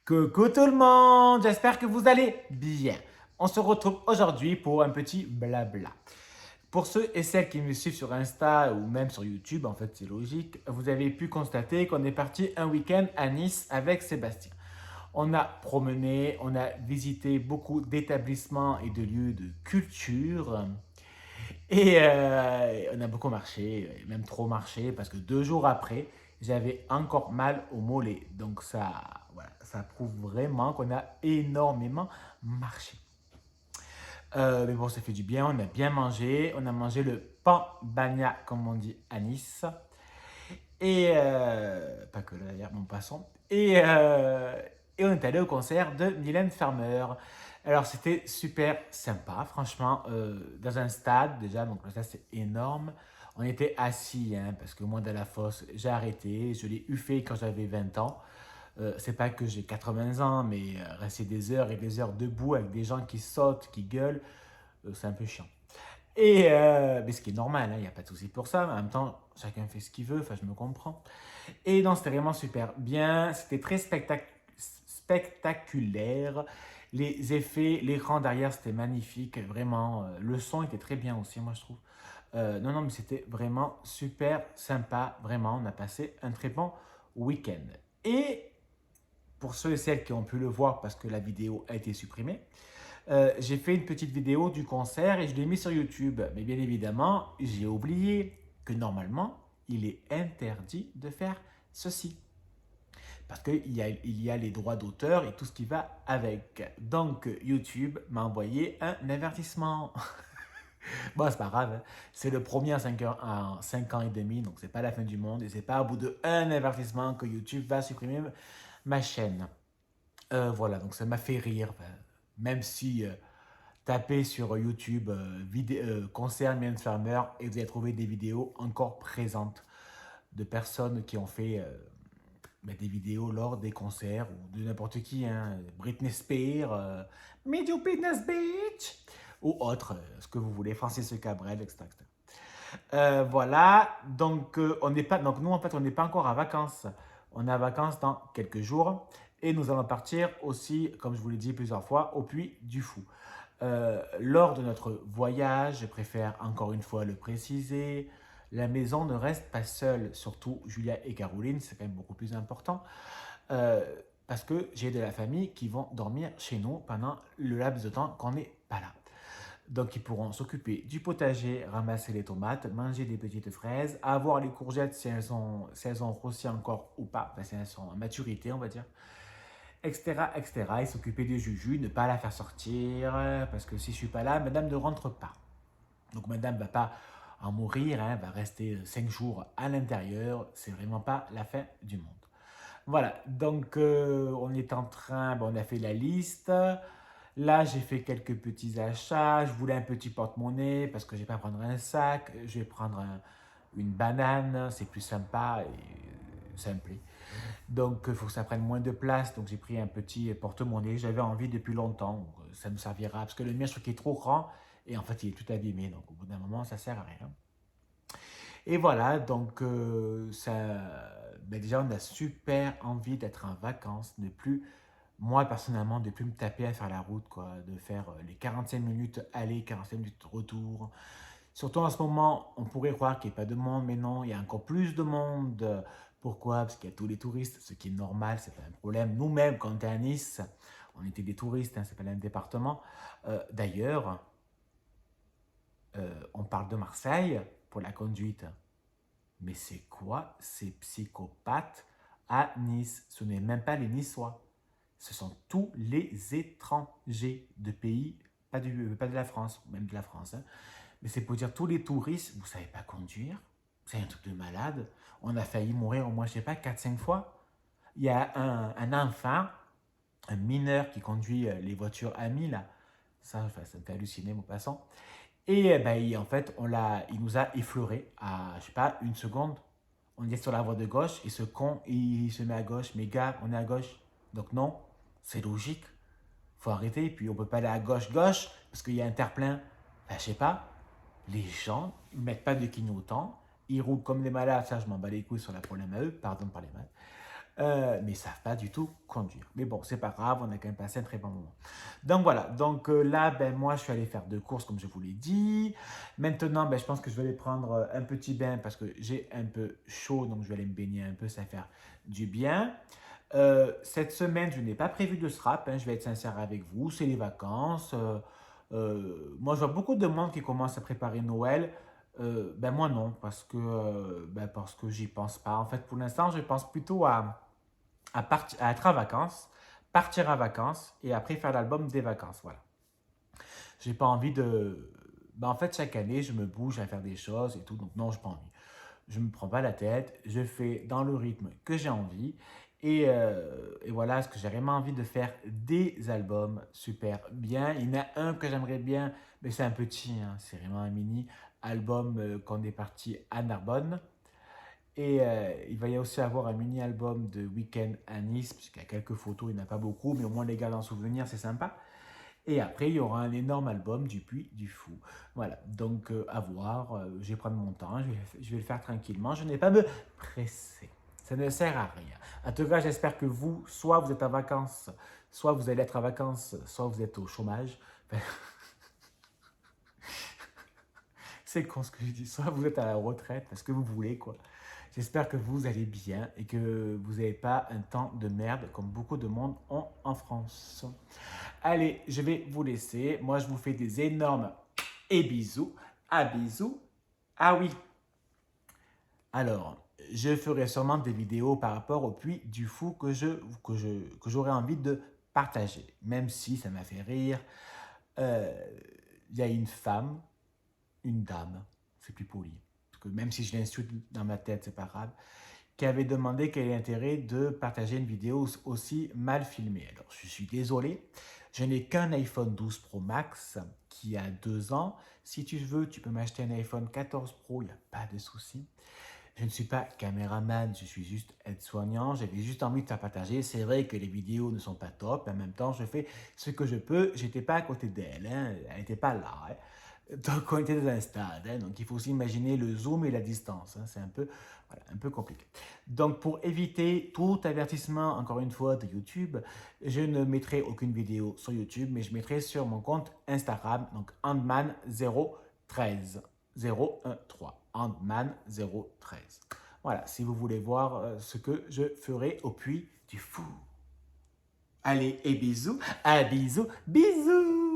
Coucou tout le monde, j'espère que vous allez bien. On se retrouve aujourd'hui pour un petit blabla. Pour ceux et celles qui me suivent sur Insta ou même sur YouTube, en fait c'est logique, vous avez pu constater qu'on est parti un week-end à Nice avec Sébastien. On a promené, on a visité beaucoup d'établissements et de lieux de culture. Et on a beaucoup marché, même trop marché, parce que 2 jours après, j'avais encore mal au mollet. Donc ça, voilà, ça prouve vraiment qu'on a énormément marché. Mais bon, ça fait du bien, on a bien mangé. On a mangé le pan bagna, comme on dit à Nice. Et pas que là, d'ailleurs, mon poisson. Et on est allé au concert de Mylène Farmer. Alors c'était super sympa, franchement, dans un stade déjà, donc ça c'est énorme. On était assis, hein, parce que moi dans la fosse, j'ai arrêté, je l'ai eu fait quand j'avais 20 ans. C'est pas que j'ai 80 ans, mais rester des heures et des heures debout avec des gens qui sautent, qui gueulent, c'est un peu chiant. Mais ce qui est normal, il n'y a pas de souci pour ça. Mais en même temps, chacun fait ce qu'il veut, enfin je me comprends. Et non, c'était vraiment super bien. C'était très spectaculaire. Les effets, l'écran derrière, c'était magnifique. Vraiment, le son était très bien aussi, moi, je trouve. Non, non, mais c'était vraiment super sympa. Vraiment, on a passé un très bon week-end. Et pour ceux et celles qui ont pu le voir parce que la vidéo a été supprimée, j'ai fait une petite vidéo du concert et je l'ai mis sur YouTube. Mais bien évidemment, j'ai oublié que normalement, il est interdit de faire ceci. Parce qu'il y a les droits d'auteur et tout ce qui va avec. Donc, YouTube m'a envoyé un avertissement. Bon, c'est pas grave, hein. C'est le premier en 5 ans et demi, donc c'est pas la fin du monde. Et c'est pas au bout d'un avertissement que YouTube va supprimer ma chaîne. Voilà, donc ça m'a fait rire. Enfin, même si tapez sur YouTube concert Mylène Farmer et vous allez trouver des vidéos encore présentes de personnes qui ont fait des vidéos lors des concerts ou de n'importe qui, hein, Britney Spears, Meet You Fitness Beach ou autre, ce que vous voulez, Francis Cabrel, etc. etc. Voilà, donc on n'est pas, donc nous en fait on n'est pas encore à vacances. On est à vacances dans quelques jours et nous allons partir aussi, comme je vous l'ai dit plusieurs fois, au Puy du Fou. Lors de notre voyage, je préfère encore une fois le préciser, la maison ne reste pas seule, surtout Julia et Caroline, c'est quand même beaucoup plus important, euh, parce que j'ai de la famille qui vont dormir chez nous pendant le laps de temps qu'on n'est pas là. Donc ils pourront s'occuper du potager, ramasser les tomates, manger des petites fraises, avoir les courgettes si elles ont grossi encore ou pas, enfin, si elles sont à maturité on va dire, etc., etc. Et s'occuper de Juju, ne pas la faire sortir, parce que si je suis pas là, madame ne rentre pas. Donc madame va pas en mourir, hein, va rester 5 jours à l'intérieur, c'est vraiment pas la fin du monde. Voilà, donc on est en train, bon, on a fait la liste. Là, j'ai fait quelques petits achats. Je voulais un petit porte-monnaie parce que je vais pas prendre un sac. Je vais prendre une banane, c'est plus sympa et simple. Donc, il faut que ça prenne moins de place. Donc, j'ai pris un petit porte-monnaie. J'avais envie depuis longtemps. Ça me servira parce que le mien, je trouve qu'il est trop grand et en fait, il est tout abîmé. Donc, au bout d'un moment, ça sert à rien. Et voilà, donc déjà, on a super envie d'être en vacances, ne plus, moi personnellement, de plus me taper à faire la route, quoi, de faire les 45 minutes aller, 45 minutes retour. Surtout en ce moment, on pourrait croire qu'il n'y a pas de monde, mais non, il y a encore plus de monde. Pourquoi? Parce qu'il y a tous les touristes, ce qui est normal, c'est pas un problème. Nous-mêmes, quand on était à Nice, on était des touristes, hein, c'est pas le même département. D'ailleurs, on parle de Marseille pour la conduite. Mais c'est quoi ces psychopathes à Nice? Ce n'est même pas les Niçois. Ce sont tous les étrangers de pays, pas de la France, même de la France, hein. Mais c'est pour dire tous les touristes, vous ne savez pas conduire. C'est un truc de malade. On a failli mourir au moins, je ne sais pas, 4 5 fois. Il y a un enfant, un mineur qui conduit les voitures amies, là. Ça, enfin, ça me fait halluciner, mon passant. Et en fait, il nous a effleuré à, je sais pas, une seconde. On est sur la voie de gauche et ce con, il se met à gauche. Mais gars, on est à gauche. Donc non, c'est logique. Faut arrêter. Et puis on peut pas aller à gauche parce qu'il y a un terre-plein. Je sais pas. Les gens, ils mettent pas de clignotant. Ils roulent comme des malades. Ça, je m'en bats les couilles sur la problème à eux. Pardon de parler mal. mais ils ne savent pas du tout conduire. Mais bon, c'est pas grave, on a quand même passé un très bon moment. Donc voilà, donc là, ben, moi, je suis allé faire 2 courses, comme je vous l'ai dit. Maintenant, ben, je pense que je vais aller prendre un petit bain parce que j'ai un peu chaud, donc je vais aller me baigner un peu, ça va faire du bien. Cette semaine, je n'ai pas prévu de strap, hein, je vais être sincère avec vous, c'est les vacances. Moi, je vois beaucoup de monde qui commence à préparer Noël. Ben moi non, parce que j'y pense pas. En fait, pour l'instant, je pense plutôt à être en vacances, partir en vacances et après faire l'album des vacances. Voilà. J'ai pas envie de. Ben, en fait, chaque année, je me bouge à faire des choses et tout, donc non, je n'ai pas envie. Je ne me prends pas la tête, je fais dans le rythme que j'ai envie. Et voilà, ce que j'ai vraiment envie de faire des albums super bien. Il y en a un que j'aimerais bien, mais c'est un petit, hein, c'est vraiment un mini album qu'on est parti à Narbonne. Et il va y aussi avoir un mini-album de Week-end à Nice, puisqu'il y a quelques photos, il n'y en a pas beaucoup, mais au moins les gars en souvenir, c'est sympa. Et après, il y aura un énorme album du Puy du Fou. Voilà, donc à voir, je vais prendre mon temps, je vais le faire tranquillement, je n'ai pas à me presser. Ça ne sert à rien. En tout cas, j'espère que vous, soit vous êtes en vacances, soit vous allez être en vacances, soit vous êtes au chômage. Enfin, c'est con ce que je dis, soit vous êtes à la retraite, parce que vous voulez, quoi. J'espère que vous allez bien et que vous n'avez pas un temps de merde comme beaucoup de monde ont en France. Allez, je vais vous laisser. Moi, je vous fais des énormes et bisous. À bisous. Ah oui. Alors, je ferai sûrement des vidéos par rapport au Puy du Fou que j'aurais envie de partager. Même si ça m'a fait rire. Euh, Il y a une femme, une dame, c'est plus poli. Parce que même si je l'insulte dans ma tête, c'est pas grave, qui avait demandé quel est l'intérêt de partager une vidéo aussi mal filmée. Alors, je suis désolé, je n'ai qu'un iPhone 12 Pro Max qui a 2 ans. Si tu veux, tu peux m'acheter un iPhone 14 Pro, il n'y a pas de souci. Je ne suis pas caméraman, je suis juste aide-soignant. J'avais juste envie de faire partager. C'est vrai que les vidéos ne sont pas top. En même temps, je fais ce que je peux. J'étais pas à côté d'elle, hein. Elle n'était pas là, hein. Donc, on était dans un stade, hein. Donc il faut aussi imaginer le zoom et la distance, hein. C'est un peu, voilà, un peu compliqué. Donc, pour éviter tout avertissement, encore une fois, de YouTube, je ne mettrai aucune vidéo sur YouTube, mais je mettrai sur mon compte Instagram, donc Handman013. 013. Handman013. Voilà, si vous voulez voir ce que je ferai au Puy du Fou. Allez, et bisous, à bisous, bisous.